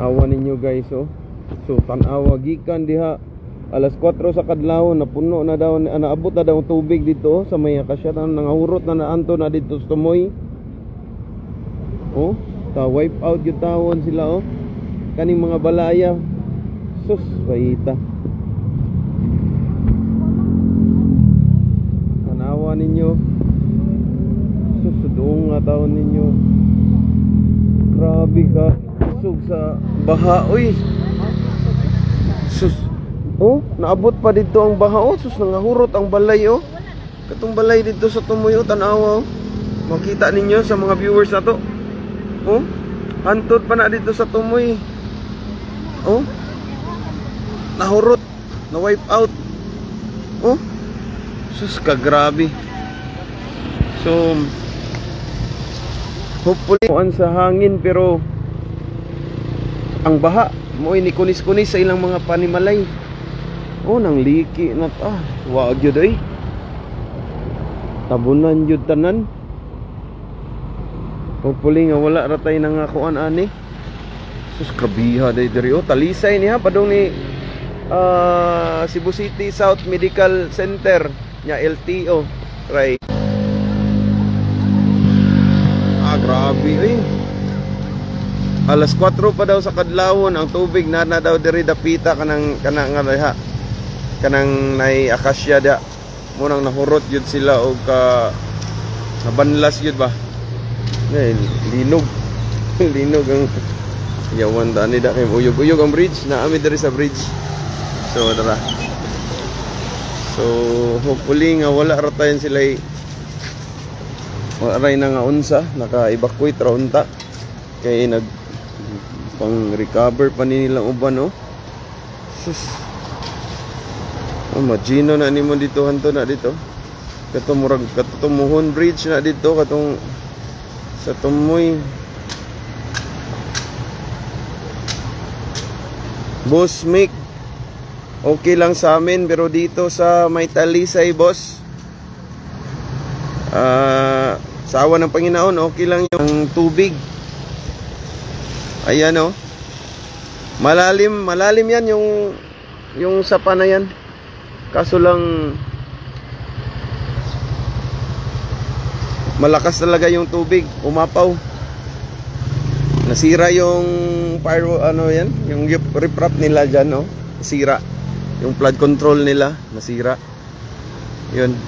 Awa ninyo guys, oh. So tanawa gikan diha alas 4 sa kadlawon, napuno na daw, naabot na daw tubig dito sa may akasya, nangahurot na naanto na dito sa tumoy. Oh, ta wipe out yung tawon sila, oh. Kaning mga balaya. Sus, paita. Tanawa ninyo. Sus, doon nga tawon ninyo. Grabe ka. Sug sa baha, uy. Sus. Oh, naabot pa dito ang baha, oh. Sus, nangahurot ang balay, oh. Katong balay dito sa tumoy, oh. Tanawa, oh. Makita ninyo sa mga viewers na to. Oh, hantod pa na dito sa tumoy. Oh, nahurot, na wipe out. Oh, sus ka, grabe. So hopefully sa hangin, pero ang baha mo ini kunis-kunis sa ilang mga panimalay. Oh, nang liki na wag yun ay tabunan yun tanan. Hopefully nga wala ratay nang kuan ani. Sus, krabiha day diri, oh. Talisay niya padong ni Cebu City South Medical Center nya LTO right. Grabe ay. Alas 4 pa daw sa kadlawon ang tubig na daw diri dapita kanang nga diha. Kanang nay akasya da. Munang nahurot yun sila og nabanlas yun ba. Linog. Linog ang yawan daan nila kay uyog-uyog ang bridge. Naami diri sa bridge. So dara. So hopefully nga wala ratayan sila, wala ray na nga unsa, naka-evacuate ra unta kay nag pang recover pa nilang uban, no. Sus. Imagino na nimo dito hanto na dito. Katong murag katumuhon bridge na dito katong sa tumoy. Boss Mick, okay lang sa amin, pero dito sa may Talisay, boss, sa awa ng Panginoon, okay lang yung tubig. Ayan, oh. Malalim yan yung sapa na yan. Kaso lang malakas talaga yung tubig, umapaw. Nasira yung pyro, ano yan, yung riprap nila dyan, no? Nasira. Yung flood control nila, nasira. Yun.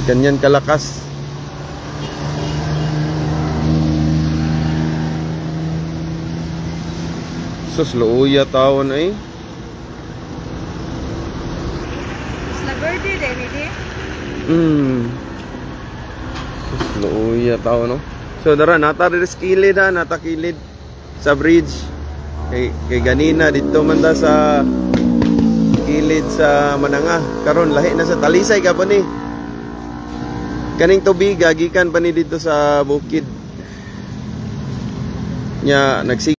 Ganyan kalakas. Sus, luuya tawon ay. Slagordi din, hindi? Sus, luuya tawon, no? So, dara, natakilid ha, natakilid sa bridge. Kay ganina, dito man ta sa kilid sa Mananga. Karon lahi na sa Talisay ka pa ni. Kaning tubig, gikan pa ni dito sa bukid. Nya, nagsig